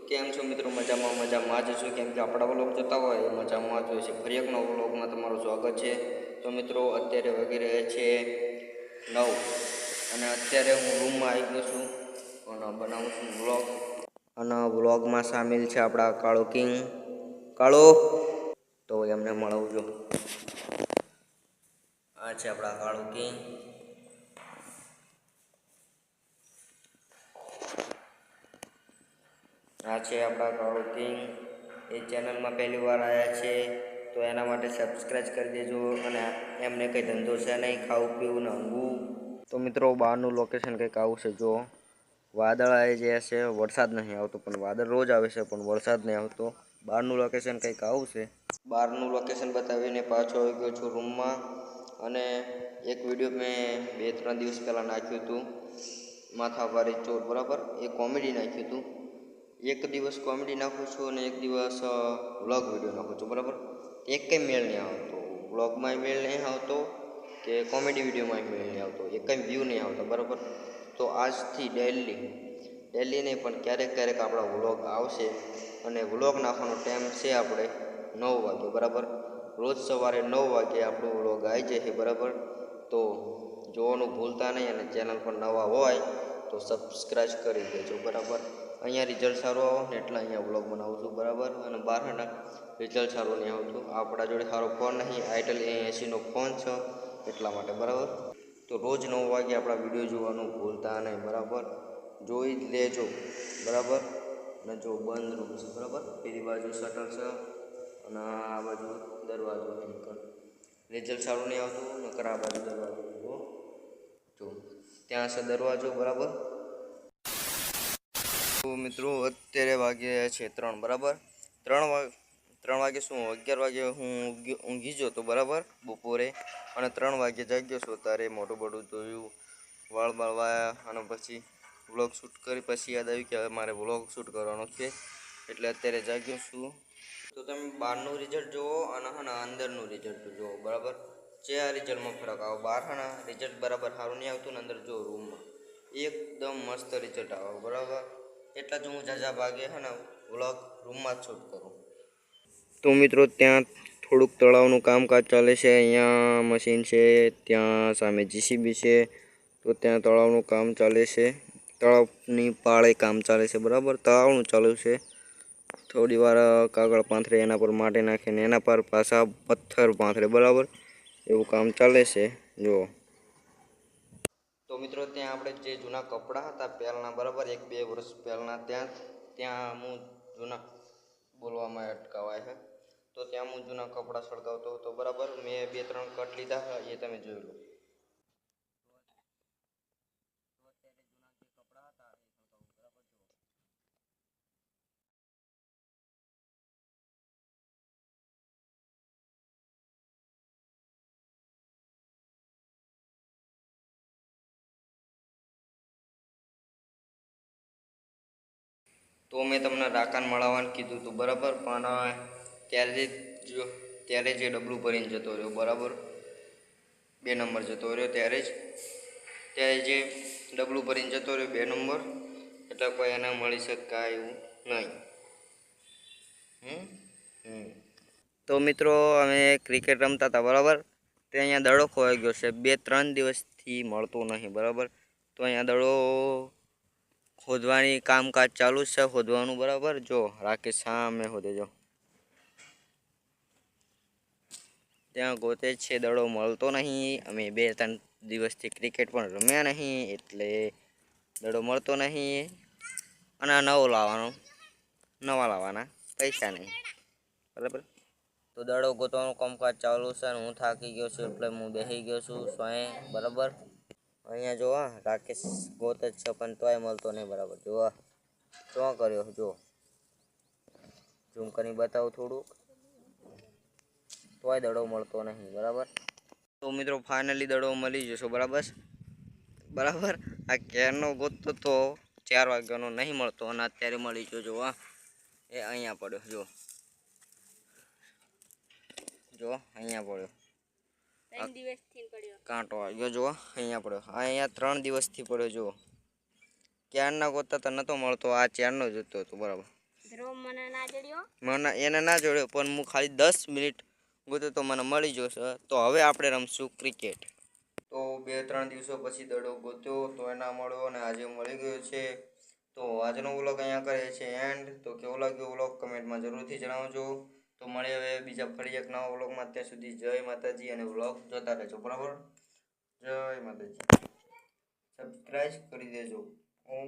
કેમ છો મિત્રો? મજામાં જ છું. કેમ કે આપણા વ્લોગ જોતા હોય એ મજામાં જ હોય છે. ફરી એક નવો વ્લોગમાં તમારું સ્વાગત છે. તો મિત્રો અત્યારે વાગી રહ્યા છે 9 અને અત્યારે હું રૂમમાં આવી ગયો છું અને બનાવું છું વ્લોગ. અને વ્લોગમાં સામેલ છે આપણા કાળો કિંગ. કાળો તો એમને મળવજો. આ છે આપણા કાળો કિંગ. આ છે આપણા કાળો કિંગ. એ ચેનલમાં પહેલી વાર આવ્યા છે તો એના માટે સબસ્ક્રાઈબ કરી દેજો. અને એમને કંઈ ધંધો છે નહીં, ખાવું પીવું ને ઊંઘવું. તો મિત્રો બહારનું લોકેશન કંઈક આવું છે. જો વાદળ આવી જાય છે, વરસાદ નહીં આવતો, પણ વાદળ રોજ આવે છે પણ વરસાદ નહીં આવતો. બહારનું લોકેશન કંઈક આવું છે. બહારનું લોકેશન બતાવીને પાછો આવી ગયો છું રૂમમાં. અને એક વિડીયો મેં 2-3 દિવસ પહેલાં નાખ્યું હતું, માથાભારે ચોર, બરાબર. એ કોમેડી નાખ્યું હતું. એક દિવસ કોમેડી નાખું છું અને એક દિવસ વ્લોગ વિડીયો નાખું છું, બરાબર. એક કંઈ મેળ નહીં આવતો, વ્લોગમાં મેળ નહીં આવતો કે કોમેડી વિડીયોમાં મેળ નહીં આવતો, એક કંઈ વ્યૂ નહીં આવતો, બરાબર. તો આજથી ડેલી નહીં પણ ક્યારેક ક્યારેક આપણા વ્લોગ આવશે. અને વ્લોગ નાખવાનો ટાઈમ છે આપણે 9 વાગે, બરાબર. રોજ સવારે 9 વાગે આપણો વ્લોગ આવી જાય છે, બરાબર. તો જોવાનું ભૂલતા નહીં. અને ચેનલ પર નવા હોય તો સબસ્ક્રાઈબ કરી દેજો, બરાબર. અહીંયા રિઝલ્ટ સારું આવે ને એટલે અહીંયા વ્લોગ બનાવું છું, બરાબર. અને બહારના રિઝલ્ટ સારું નહીં આવતું. આપણા જોડે સારો ફોન નહીં, આઈટેલ A80નો ફોન છે એટલા માટે, બરાબર. તો રોજ 9 વાગે આપણા વિડીયો જોવાનું ભૂલતા નહીં, બરાબર. જોઈ જ લેજો, બરાબર. અને જો બંધ રૂમ છે, બરાબર. પેલી બાજુ શટર છે અને આ બાજુ દરવાજો છે. રિઝલ્ટ સારું નહીં આવતું નકર આ બાજુ દરવાજો જો ત્યાં છે દરવાજો, બરાબર. તો મિત્રો અત્યારે વાગ્યા છે 3, બરાબર. 3 વાગે શું 11 વાગે હું ઊંઘી ગયો તો, બરાબર, બપોરે. અને 3 વાગે જાગ્યો છું. ત્યારે મોટું બધું ધોયું, વાળ વાળવાયા અને પછી વ્લોગ શૂટ કરી. પછી યાદ આવ્યું કે હવે મારે વ્લોગ શૂટ કરવાનો છે, એટલે અત્યારે જાગ્યો છું. તો તમે બહારનું રિઝલ્ટ જુઓ અને અંદરનું રિઝલ્ટ જુઓ, બરાબર. જે આ રિઝલ્ટમાં ફરક આવે. બહાર રિઝલ્ટ બરાબર સારું નહીં આવતું ને અંદર જો રૂમમાં એકદમ મસ્ત રિઝલ્ટ આવે, બરાબર. એટલા જ હું ઝાઝા ભાગે વ્લોગ રૂમમાં જ શૂટ કરું. તો મિત્રો ત્યાં થોડુંક તળાવનું કામકાજ ચાલે છે. અહીંયા મશીન છે, ત્યાં સામે જીસીબી છે. તો ત્યાં તળાવનું કામ ચાલે છે. તળાવની પાળે કામ ચાલે છે, બરાબર. તળાવનું ચાલુ છે. થોડી વાર કાગળ પાથરે, એના પર માટી નાખીને એના પર પાછા પથ્થર પાથરે, બરાબર. એવું કામ ચાલે છે, જુઓ. તો મિત્રો ત્યાં આપણે જે જૂના કપડાં હતા પહેલાંના, બરાબર, 1-2 વર્ષ પહેલાંના, ત્યાં હું જૂના બોલવામાં અટકાવાય છે. તો ત્યાં હું જૂના કપડાં સળગાવતો હતો, બરાબર. મેં 2-3 કટ લીધા, એ તમે જોઈ લો. તો મેં તમને રાકાન મળવાનું કીધું હતું, બરાબર. પણ ત્યારે જે ડબલું ભરીને જતો રહ્યો, બરાબર, 2 નંબર જતો રહ્યો. ત્યારે જે ડબલું ભરીને જતો રહ્યો 2 નંબર, એટલે કોઈ એને મળી શકાય એવું નહીં. તો મિત્રો અમે ક્રિકેટ રમતા હતા, બરાબર. તે અહીંયા દડો ખોવાઈ ગયો છે. 2-3 દિવસથી મળતો નહીં, બરાબર. તો અહીંયા દડો ખોદવાની કામકાજ ચાલુ છે, ખોદવાનું, બરાબર. જો રાકેશ સામે ખોદે, જો ત્યાં ગોતે છે, દડો મળતો નહીં. અમે 2-3 દિવસથી ક્રિકેટ પણ રમ્યા નહીં, એટલે દડો મળતો નહીં. અને નવા લાવવાના પૈસા નહીં, બરાબર. તો દડો ગોતવાનું કામકાજ ચાલુ છે અને હું થાકી ગયો છું એટલે હું બેસી ગયો છું સ્વયં, બરાબર. અહીંયા જો રાકેશ ગોતે છે પણ તોય મળતો નહીં, બરાબર. જો શું કર્યો, જો ઝૂમ કરીને બતાવું થોડુંક, તોય દડો મળતો નહીં, બરાબર. તો મિત્રો ફાઇનલી દડો મળી જશો, બરાબર. આ કેરનો ગોતતો તો 4 વાગ્યાનો નહીં મળતો અને અત્યારે મળી ગયો. જો એ અહીંયા પડ્યો, જો અહીંયા પડ્યો. કાંટો આવ્યો, જો અહીંયા પડ્યો. અહીંયા 3 દિવસથી પડ્યો. જો ક્યારના ગોતતા તો નહોતો મળતો, આ 4નો જ હતો, બરાબર. મને એને ના જોડ્યો પણ હું ખાલી 10 મિનિટ ગોતો તો મને મળી જશે. તો હવે આપણે રમશું ક્રિકેટ. તો 2-3 દિવસો પછી દડો ગોત્યો તો એના મળ્યો અને આજે મળી ગયો છે. તો આજનો વ્લોગ અહીંયા કરે છે એન્ડ. તો કેવો લાગ્યો વ્લોગ કમેન્ટમાં જરૂરથી જણાવજો. તો મળીએ હવે બીજા ફરી એક નવા વ્લોગમાં. ત્યાં સુધી જય માતાજી અને વ્લોગ જોતા રહેજો. બરાબર, જય માતાજી. સબસ્ક્રાઇબ કરી દેજો. હું